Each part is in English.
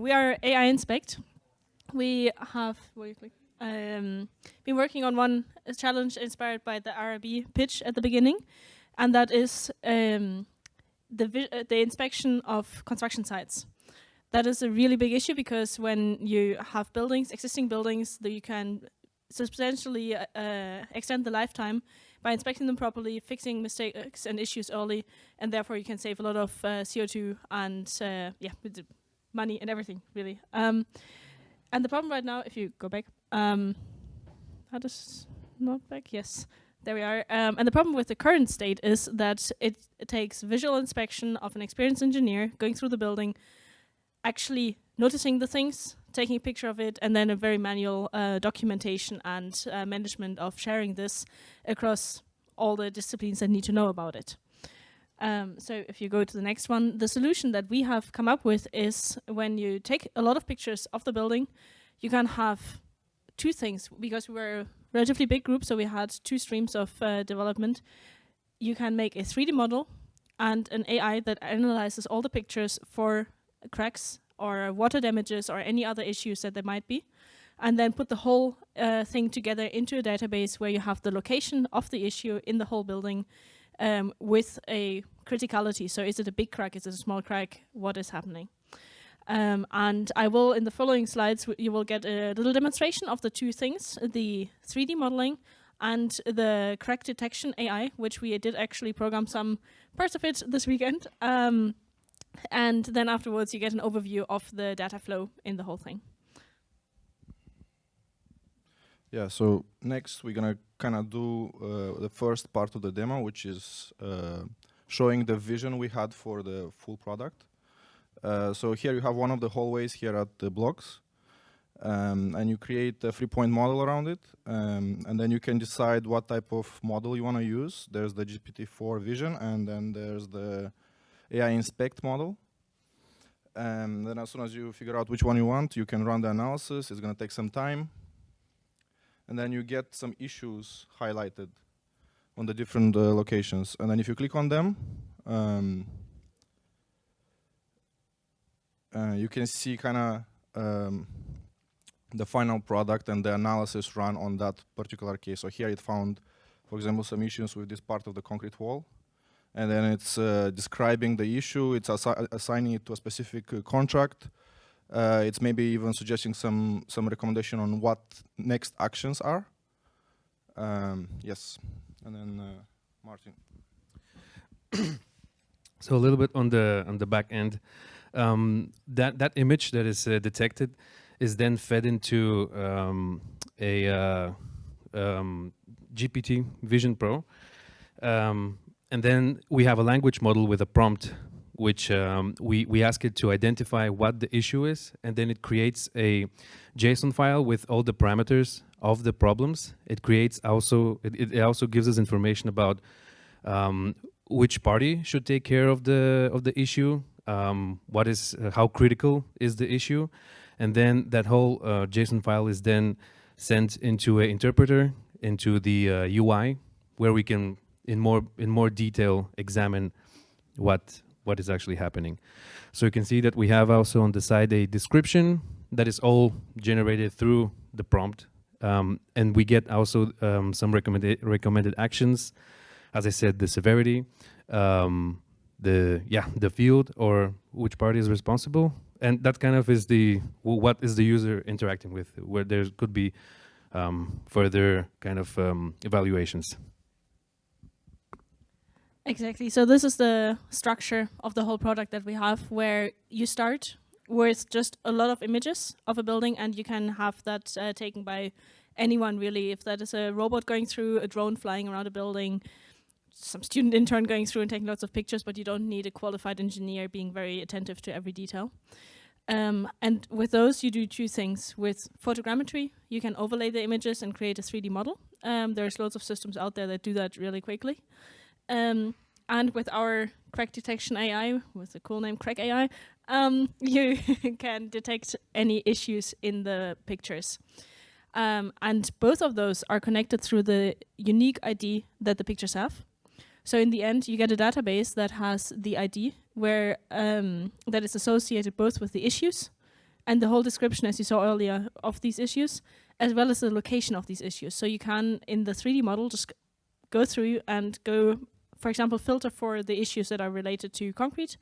We are AIinspect. We have been working on one challenge inspired by the RRB pitch at the beginning, and that is the inspection of construction sites. That is a really big issue because when you have buildings, existing buildings, that you can substantially extend the lifetime by inspecting them properly, fixing mistakes and issues early, and therefore you can save a lot of CO2 and money and everything, really. And the problem right now, if you go back, how does not back? Yes, there we are. And the problem with the current state is that it takes visual inspection of an experienced engineer going through the building, actually noticing the things, taking a picture of it, and then a very manual documentation and management of sharing this across all the disciplines that need to know about it. So if you go to the next one, the solution that we have come up with is when you take a lot of pictures of the building, you can have two things, because we were a relatively big group, so we had two streams of development. You can make a 3D model and an AI that analyzes all the pictures for cracks or water damages or any other issues that there might be, and then put the whole thing together into a database where you have the location of the issue in the whole building with a criticality. So is it a big crack? Is it a small crack? What is happening? And I will, in the following slides, you will get a little demonstration of the two things, the 3D modeling and the crack detection AI, which we did actually program some parts of it this weekend. And then afterwards, you get an overview of the data flow in the whole thing. Yeah, so next we're gonna kind of do the first part of the demo, which is showing the vision we had for the full product. So here you have one of the hallways here at the blocks, and you create a 3-point model around it, and then you can decide what type of model you want to use. There's the GPT-4 vision, and then there's the AIinspect model. And then as soon as you figure out which one you want, you can run the analysis. It's going to take some time. And then you get some issues highlighted on the different locations. And then if you click on them, you can see kind of the final product and the analysis run on that particular case. So here it found, for example, some issues with this part of the concrete wall. And then it's describing the issue, it's assigning it to a specific contract. It's maybe even suggesting some recommendation on what next actions are. Yes, and then Martin. So a little bit on the back end, that image that is detected is then fed into a GPT Vision Pro. And then we have a language model with a prompt, which we ask it to identify what the issue is, and then it creates a JSON file with all the parameters of the problems. It creates also, it also gives us information about which party should take care of the issue, what is, how critical is the issue, and then that whole JSON file is then sent into an interpreter, into the UI, where we can in more detail examine what is actually happening. So you can see that we have also on the side a description that is all generated through the prompt, and we get also some recommended actions. As I said, the severity, the field, or which party is responsible, and that kind of is what is the user interacting with, where there could be further kind of evaluations. Exactly. So this is the structure of the whole product that we have, where you start with just a lot of images of a building, and you can have that taken by anyone, really. If that is a robot going through, a drone flying around a building, some student intern going through and taking lots of pictures, but you don't need a qualified engineer being very attentive to every detail. And with those, you do two things. With photogrammetry, you can overlay the images and create a 3D model. There's lots of systems out there that do that really quickly. And with our crack detection AI, with the cool name Crack AI, you can detect any issues in the pictures. And both of those are connected through the unique ID that the pictures have. So in the end, you get a database that has the ID where that is associated both with the issues and the whole description, as you saw earlier, of these issues, as well as the location of these issues. So you can, in the 3D model, just go through and go, for example, filter for the issues that are related to concrete.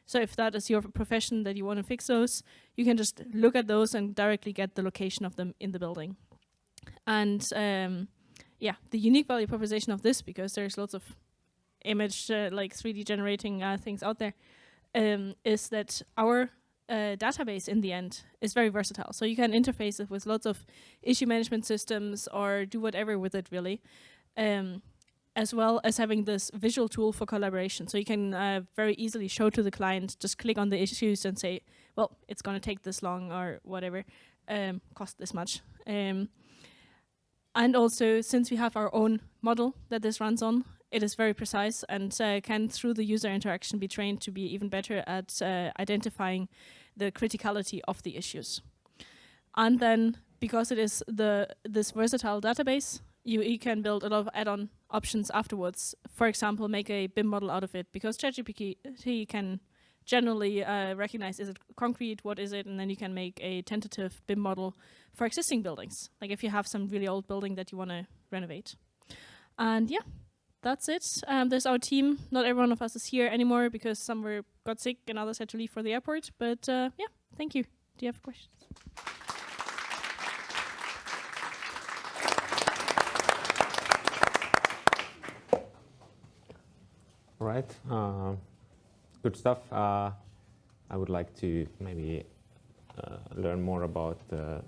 So if that is your profession that you want to fix those, you can just look at those and directly get the location of them in the building. And yeah, the unique value proposition of this, because there's lots of image like 3D generating things out there, is that our database in the end is very versatile. So you can interface it with lots of issue management systems or do whatever with it really, as well as having this visual tool for collaboration. So you can very easily show to the client, just click on the issues and say, well, it's going to take this long or whatever, cost this much. And also, since we have our own model that this runs on, it is very precise and can, through the user interaction, be trained to be even better at identifying the criticality of the issues. And then, because it is this versatile database, you can build a lot of add-on options afterwards. For example, make a BIM model out of it, because ChatGPT can generally recognize, is it concrete, what is it, and then you can make a tentative BIM model for existing buildings, like if you have some really old building that you want to renovate. And yeah, that's it. There's our team. Not every one of us is here anymore because some got sick and others had to leave for the airport. But yeah, thank you. Do you have questions? All right, good stuff. I would like to maybe learn more about the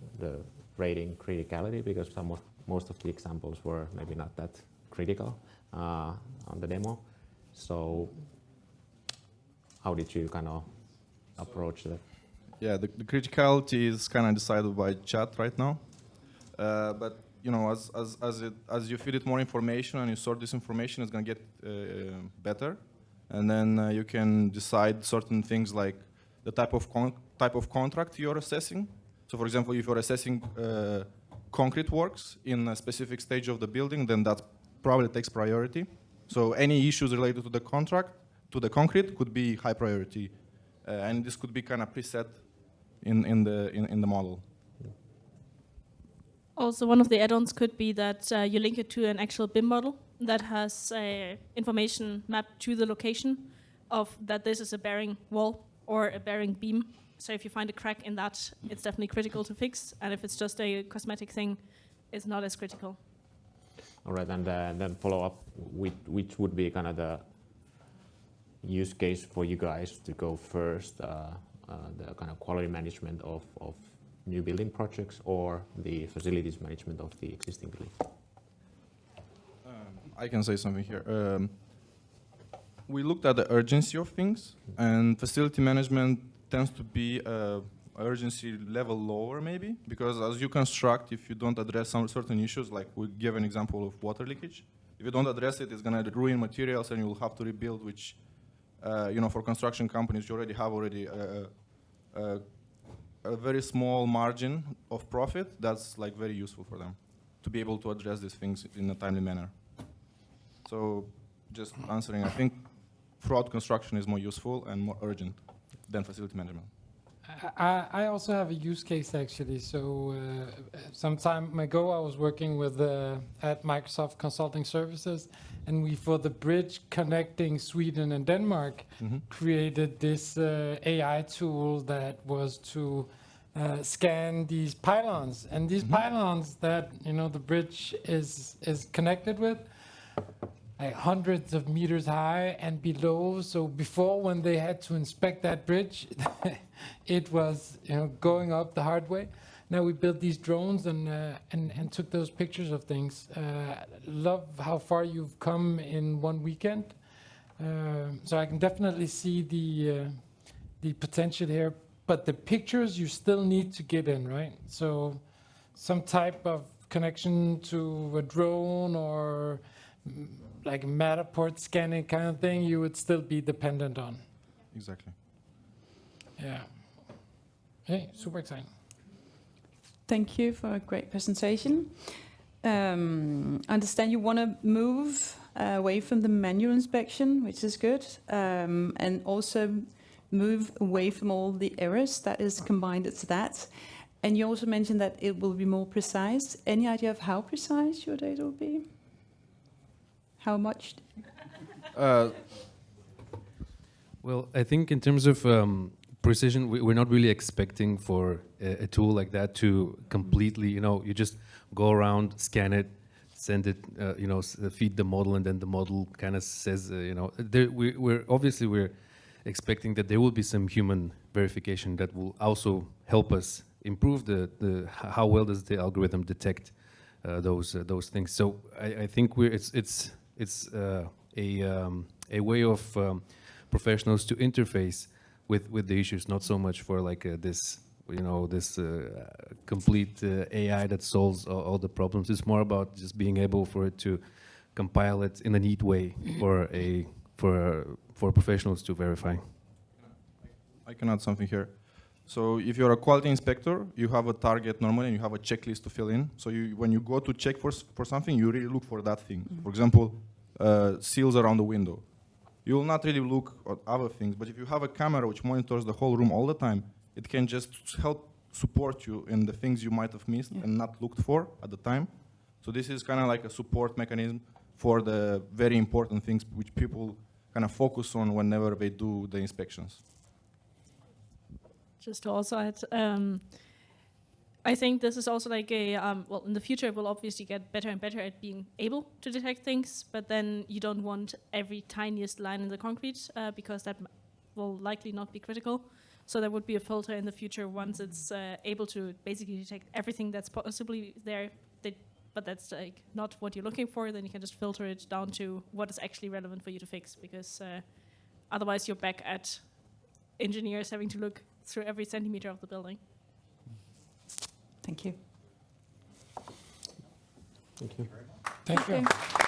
rating criticality, because most of the examples were maybe not that critical on the demo. So how did you kind of approach that? Yeah, the criticality is kind of decided by chat right now. But you know, as you feed it more information and you sort this information, it's going to get better. And then you can decide certain things like the type of contract you're assessing. So for example, if you're assessing concrete works in a specific stage of the building, then that probably takes priority. So any issues related to the concrete could be high priority. And this could be kind of preset in the model. Also, one of the add-ons could be that you link it to an actual BIM model that has information mapped to the location of that this is a bearing wall or a bearing beam. So if you find a crack in that, it's definitely critical to fix. And if it's just a cosmetic thing, it's not as critical. All right, and then follow up, which would be kind of the use case for you guys to go first, the kind of quality management of new building projects or the facilities management of the existing building? I can say something here. We looked at the urgency of things, and facility management tends to be urgency level lower maybe, because as you construct, if you don't address some certain issues, like we give an example of water leakage, if you don't address it, it's going to ruin materials and you'll have to rebuild, which you know, for construction companies, you already have a very small margin of profit. That's like very useful for them to be able to address these things in a timely manner. So just answering, I think fraud construction is more useful and more urgent than facility management. I also have a use case actually. So some time ago I was working with at Microsoft Consulting Services, and we, for the bridge connecting Sweden and Denmark, created this AI tool that was to scan these pylons, and these pylons that the bridge is connected with, like hundreds of meters high and below. So before, when they had to inspect that bridge, it was going up the hard way. Now we built these drones and took those pictures of things. Love how far you've come in one weekend. So I can definitely see the potential here. But the pictures you still need to get in, right? So some type of connection to a drone or like a Matterport scanning kind of thing, you would still be dependent on. Exactly. Yeah. Hey, super exciting. Thank you for a great presentation. I understand you want to move away from the manual inspection, which is good, and also move away from all the errors that is combined to that. And you also mentioned that it will be more precise. Any idea of how precise your data will be? How much? Well, I think in terms of precision, we're not really expecting for a tool like that to completely, you just go around, scan it, send it, feed the model, and then the model kind of says, we're expecting that there will be some human verification that will also help us improve how well does the algorithm detect those things. So I think it's a way of professionals to interface with the issues, not so much for like this complete AI that solves all the problems. It's more about just being able for it to compile it in a neat way for professionals to verify. I can add something here. So if you're a quality inspector, you have a target normally and you have a checklist to fill in. So when you go to check for something, you really look for that thing. For example, seals around the window. You will not really look at other things, but if you have a camera which monitors the whole room all the time, it can just help support you in the things you might have missed and not looked for at the time. So this is kind of like a support mechanism for the very important things which people kind of focus on whenever they do the inspections. Just to also add, I think this is also like well, in the future we'll obviously get better and better at being able to detect things, but then you don't want every tiniest line in the concrete because that will likely not be critical. So there would be a filter in the future once it's able to basically detect everything that's possibly there, but that's like not what you're looking for, then you can just filter it down to what is actually relevant for you to fix, because otherwise you're back at engineers having to look through every centimeter of the building. Thank you. Thank you. Thank you.